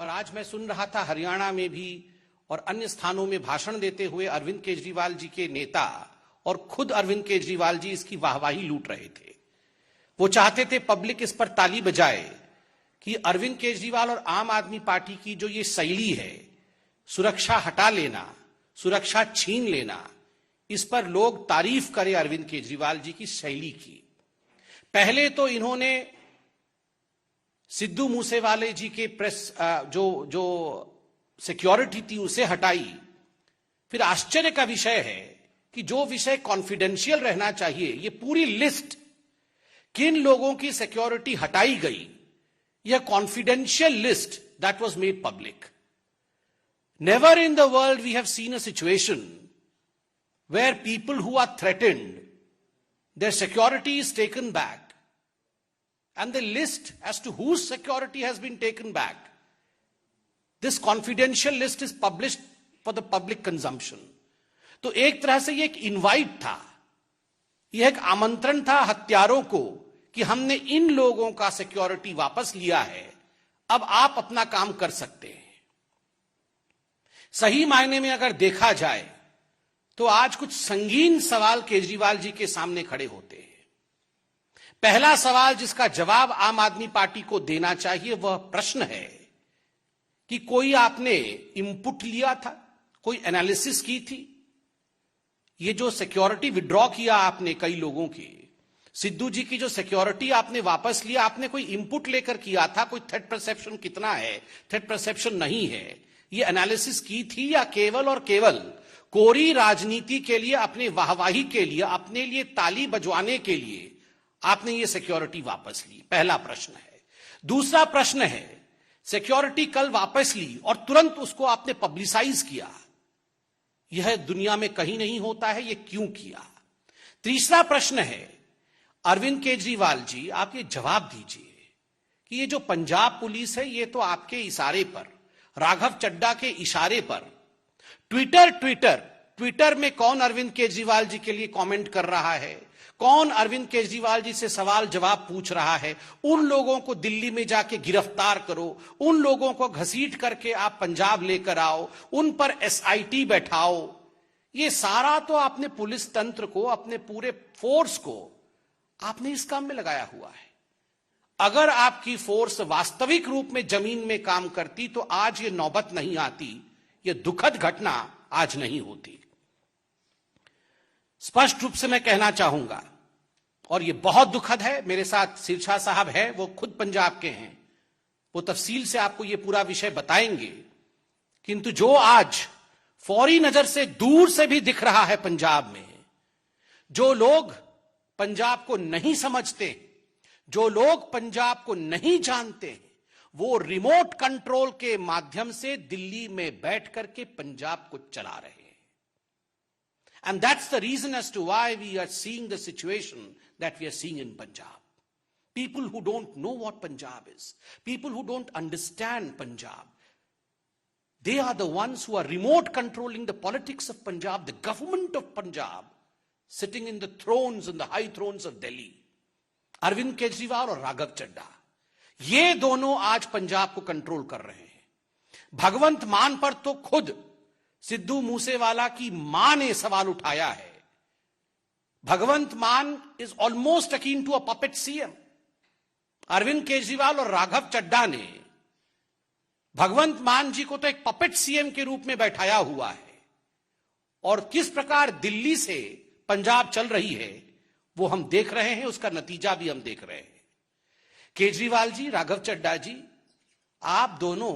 पर आज मैं सुन रहा था हरियाणा में भी और अन्य स्थानों में भाषण देते हुए अरविंद केजरीवाल जी के नेता और खुद अरविंद केजरीवाल जी इसकी वाहवाही लूट रहे थे। वो चाहते थे पब्लिक इस पर ताली बजाए कि अरविंद केजरीवाल और आम आदमी पार्टी की जो ये शैली है, सुरक्षा हटा लेना, सुरक्षा छीन लेना, इस पर लोग तारीफ करें अरविंद केजरीवाल जी की शैली की। पहले तो इन्होंने सिद्धू मूसेवाले जी के प्रेस जो सिक्योरिटी थी उसे हटाई। फिर आश्चर्य का विषय है कि जो विषय कॉन्फिडेंशियल रहना चाहिए, ये पूरी लिस्ट किन लोगों की सिक्योरिटी हटाई गई, यह confidential list that was made public. Never in the world we have seen a situation where people who are threatened, their security is taken back, and the list as to whose security has been taken back, this confidential list is published for the public consumption. तो एक तरह से ये एक invite था, यह एक आमंत्रण था हत्यारों को कि हमने इन लोगों का सिक्योरिटी वापस लिया है, अब आप अपना काम कर सकते हैं। सही मायने में अगर देखा जाए तो आज कुछ संगीन सवाल केजरीवाल जी के सामने खड़े होते हैं। पहला सवाल जिसका जवाब आम आदमी पार्टी को देना चाहिए वह प्रश्न है कि कोई आपने इनपुट लिया था, कोई एनालिसिस की थी? ये जो सिक्योरिटी विड्रॉ किया आपने कई लोगों की, सिद्धू जी की जो सिक्योरिटी आपने वापस लिया, आपने कोई इनपुट लेकर किया था? कोई थ्रेट परसेप्शन कितना है, थ्रेट परसेप्शन नहीं है, ये एनालिसिस की थी या केवल और केवल कोरी राजनीति के लिए, अपने वाहवाही के लिए, अपने लिए ताली बजवाने के लिए आपने ये सिक्योरिटी वापस ली? पहला प्रश्न है। दूसरा प्रश्न है, सिक्योरिटी कल वापस ली और तुरंत उसको आपने पब्लिसाइज किया, यह दुनिया में कहीं नहीं होता है, यह क्यों किया? तीसरा प्रश्न है, अरविंद केजरीवाल जी आप ये जवाब दीजिए कि ये जो पंजाब पुलिस है, ये तो आपके इशारे पर, राघव चड्ढा के इशारे पर ट्विटर में कौन अरविंद केजरीवाल जी के लिए कमेंट कर रहा है, कौन अरविंद केजरीवाल जी से सवाल जवाब पूछ रहा है, उन लोगों को दिल्ली में जाके गिरफ्तार करो, उन लोगों को घसीट करके आप पंजाब लेकर आओ, उन पर एसआईटी बैठाओ। ये सारा तो आपने पुलिस तंत्र को, अपने पूरे फोर्स को आपने इस काम में लगाया हुआ है। अगर आपकी फोर्स वास्तविक रूप में जमीन में काम करती तो आज ये नौबत नहीं आती, यह दुखद घटना आज नहीं होती। स्पष्ट रूप से मैं कहना चाहूंगा, और यह बहुत दुखद है, मेरे साथ सिरसा साहब है, वो खुद पंजाब के हैं, वो तफसील से आपको यह पूरा विषय बताएंगे। किंतु जो आज फौरी नजर से दूर से भी दिख रहा है पंजाब में, जो लोग पंजाब को नहीं समझते, जो लोग पंजाब को नहीं जानते, वो रिमोट कंट्रोल के माध्यम से दिल्ली में बैठ करके पंजाब को चला रहे हैं। And that's the reason as to why we are seeing the situation that we are seeing in Punjab. People who don't know what Punjab is, people who don't understand Punjab, they are the ones who are remote controlling the politics of Punjab, the government of Punjab, sitting in the thrones, in the high thrones of Delhi. Arvind Kejriwal और राघव चड्ढा, ये दोनों आज पंजाब को control कर रहे हैं। भगवंत मान पर तो खुद सिद्धू मूसेवाला की मां ने सवाल उठाया है। Bhagwant Mann is almost akin to a puppet CM. Arvind Kejriwal और राघव चड्ढा ने भगवंत मान जी को तो एक पपेट सीएम के रूप में बैठाया हुआ है, और किस प्रकार दिल्ली से पंजाब चल रही है वो हम देख रहे हैं, उसका नतीजा भी हम देख रहे हैं। केजरीवाल जी, राघव चड्ढा जी, आप दोनों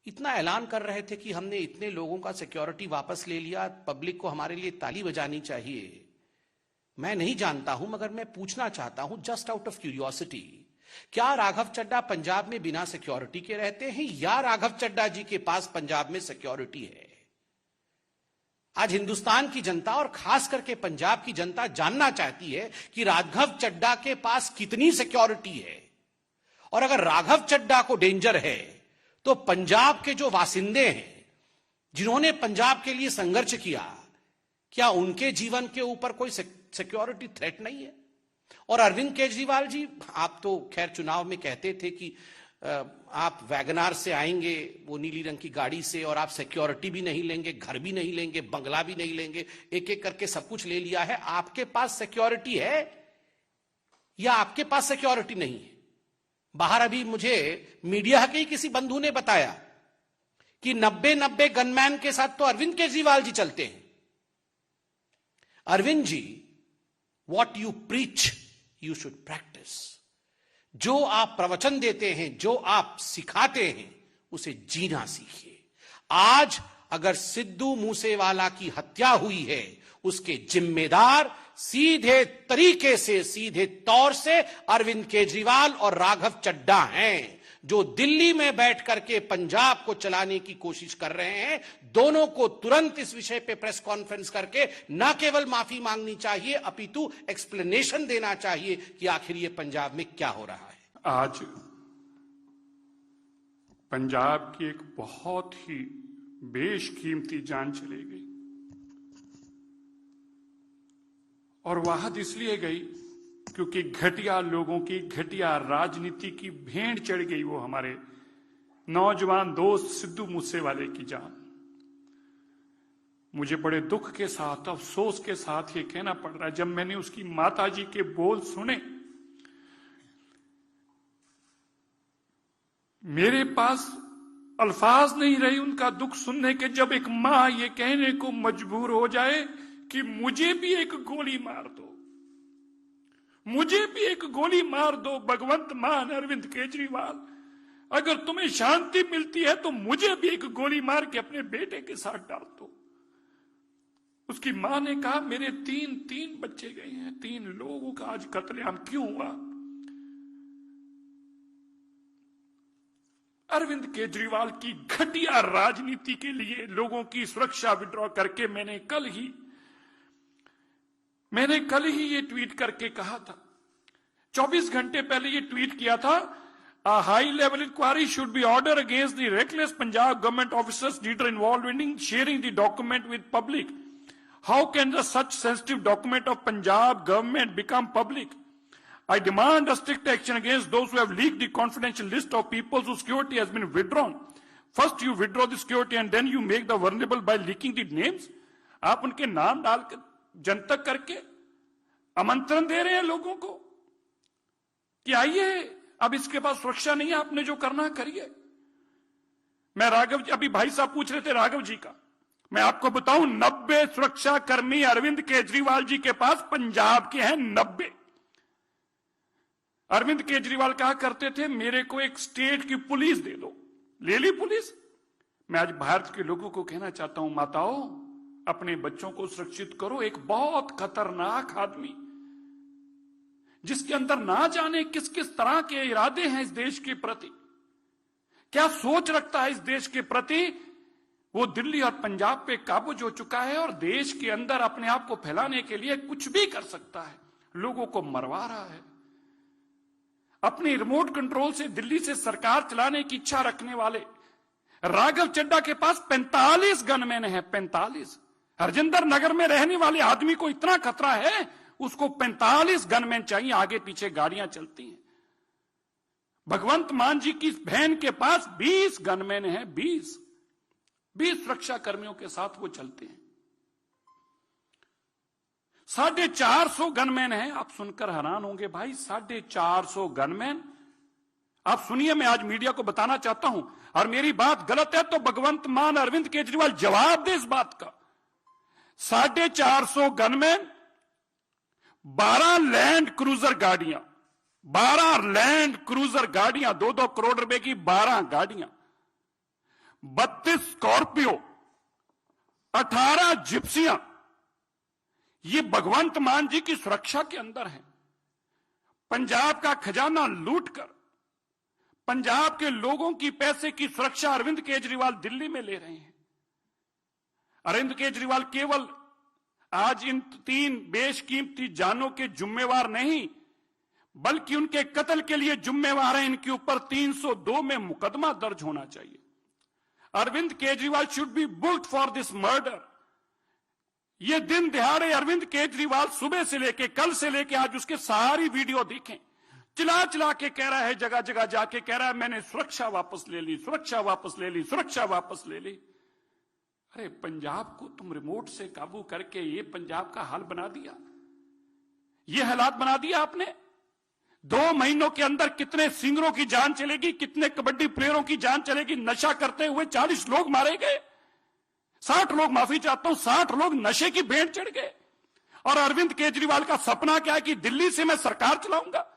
इतना ऐलान कर रहे थे कि हमने इतने लोगों का सिक्योरिटी वापस ले लिया, पब्लिक को हमारे लिए ताली बजानी चाहिए। मैं नहीं जानता हूं, मगर मैं पूछना चाहता हूं जस्ट आउट ऑफ क्यूरियोसिटी, क्या राघव चड्ढा पंजाब में बिना सिक्योरिटी के रहते हैं या राघव चड्ढा जी के पास पंजाब में सिक्योरिटी है? आज हिंदुस्तान की जनता और खास करके पंजाब की जनता जानना चाहती है कि राघव चड्ढा के पास कितनी सिक्योरिटी है, और अगर राघव चड्ढा को डेंजर है तो पंजाब के जो वासिंदे हैं, जिन्होंने पंजाब के लिए संघर्ष किया, क्या उनके जीवन के ऊपर कोई सिक्योरिटी थ्रेट नहीं है? और अरविंद केजरीवाल जी, आप तो खैर चुनाव में कहते थे कि आप वैगनार से आएंगे वो नीली रंग की गाड़ी से, और आप सिक्योरिटी भी नहीं लेंगे, घर भी नहीं लेंगे, बंगला भी नहीं लेंगे, एक एक करके सब कुछ ले लिया है। आपके पास सिक्योरिटी है या आपके पास सिक्योरिटी नहीं है? बाहर अभी मुझे मीडिया के ही किसी बंधु ने बताया कि 90 गनमैन के साथ तो अरविंद केजरीवाल जी चलते हैं। Arvind ji, what you preach you should practice. जो आप प्रवचन देते हैं, जो आप सिखाते हैं, उसे जीना सीखिए। आज अगर सिद्धू मूसेवाला की हत्या हुई है, उसके जिम्मेदार सीधे तरीके से, सीधे तौर से अरविंद केजरीवाल और राघव चड्ढा हैं, जो दिल्ली में बैठ करके पंजाब को चलाने की कोशिश कर रहे हैं। दोनों को तुरंत इस विषय पे प्रेस कॉन्फ्रेंस करके न केवल माफी मांगनी चाहिए, अपितु एक्सप्लेनेशन देना चाहिए कि आखिर ये पंजाब में क्या हो रहा है। आज पंजाब की एक बहुत ही बेशकीमती जान चली गई, और वाहद इसलिए गई क्योंकि घटिया लोगों की, घटिया राजनीति की भेंट चढ़ गई वो हमारे नौजवान दोस्त सिद्धू मूसेवाले की जान। मुझे बड़े दुख के साथ, अफसोस के साथ ये कहना पड़ रहा है, जब मैंने उसकी माताजी के बोल सुने, मेरे पास अल्फाज नहीं रही उनका दुख सुनने के। जब एक मां ये कहने को मजबूर हो जाए कि मुझे भी एक गोली मार दो, मुझे भी एक गोली मार दो भगवंत मान अरविंद केजरीवाल, अगर तुम्हें शांति मिलती है तो मुझे भी एक गोली मार के अपने बेटे के साथ डाल दो। उसकी मां ने कहा, मेरे तीन बच्चे गए हैं, 3 लोगों का आज कत्लेआम क्यों हुआ? अरविंद केजरीवाल की घटिया राजनीति के लिए लोगों की सुरक्षा विड्रॉ करके मैंने कल ही ये ट्वीट करके कहा था, 24 घंटे पहले ये ट्वीट किया था, a high level inquiry should be ordered against the reckless Punjab government officers leader involved in sharing the document with public. How can the such sensitive document of Punjab government become public? I demand a strict action against those who have leaked the confidential list of people whose security has been withdrawn. First you withdraw the security and then you make the vulnerable by leaking the names. आप उनके नाम डालकर जनतक करके आमंत्रण दे रहे हैं लोगों को कि आइए, अब इसके पास सुरक्षा नहीं है, आपने जो करना करिए। मैं राघव, अभी भाई साहब पूछ रहे थे राघव जी का, मैं आपको बताऊं 90 सुरक्षा कर्मी अरविंद केजरीवाल जी के पास पंजाब के हैं, 90। अरविंद केजरीवाल कहा करते थे, मेरे को एक स्टेट की पुलिस दे दो, ले ली पुलिस। मैं आज भारत के लोगों को कहना चाहता हूं, माताओं, अपने बच्चों को सुरक्षित करो। एक बहुत खतरनाक आदमी जिसके अंदर ना जाने किस किस तरह के इरादे हैं इस देश के प्रति, क्या सोच रखता है इस देश के प्रति, वो दिल्ली और पंजाब पे काबूज हो चुका है और देश के अंदर अपने आप को फैलाने के लिए कुछ भी कर सकता है, लोगों को मरवा रहा है। अपने रिमोट कंट्रोल से दिल्ली से सरकार चलाने की इच्छा रखने वाले राघव चड्ढा के पास 45 गनमैन हैं, 45। हरजिंदर नगर में रहने वाले आदमी को इतना खतरा है, उसको 45 गनमैन चाहिए, आगे पीछे गाड़ियां चलती हैं। भगवंत मान जी की बहन के पास 20 गनमैन हैं, 20 सुरक्षा कर्मियों के साथ वो चलते हैं। 450 गनमैन हैं। आप सुनकर हैरान होंगे भाई, 450 गनमैन। आप सुनिए, मैं आज मीडिया को बताना चाहता हूं, और मेरी बात गलत है तो भगवंत मान अरविंद केजरीवाल जवाब दे इस बात का। 450 गनमैन, 12 लैंड क्रूजर गाड़ियां, 12 लैंड क्रूजर गाड़ियां, 2-2 करोड़ रुपए की 12 गाड़ियां, 32 स्कॉर्पियो, 18 जिप्सियां, ये भगवंत मान जी की सुरक्षा के अंदर है। पंजाब का खजाना लूटकर पंजाब के लोगों की पैसे की सुरक्षा अरविंद केजरीवाल दिल्ली में ले रहे हैं। अरविंद केजरीवाल केवल आज इन 3 बेशकीमती जानों के जिम्मेवार नहीं, बल्कि उनके कत्ल के लिए जिम्मेवार हैं। इनके ऊपर 302 में मुकदमा दर्ज होना चाहिए। Arvind Kejriwal should be booked for this murder. ये दिन दिहाड़े अरविंद केजरीवाल सुबह से लेके, कल से लेके आज उसके सारी वीडियो देखें, चिल्ला चिल्ला के कह रहा है, जगह जगह जाके कह रहा है मैंने सुरक्षा वापस ले ली, सुरक्षा वापस ले ली, सुरक्षा वापस ले ली। अरे पंजाब को तुम रिमोट से काबू करके ये पंजाब का हाल बना दिया, ये हालात बना दिया आपने। 2 महीनों के अंदर कितने सिंगरों की जान चलेगी, कितने कबड्डी प्लेयरों की जान चलेगी। नशा करते हुए 40 लोग मारे गए, 60 लोग, माफी चाहता हूं, 60 लोग नशे की भेंट चढ़ गए। और अरविंद केजरीवाल का सपना क्या है कि दिल्ली से मैं सरकार चलाऊंगा।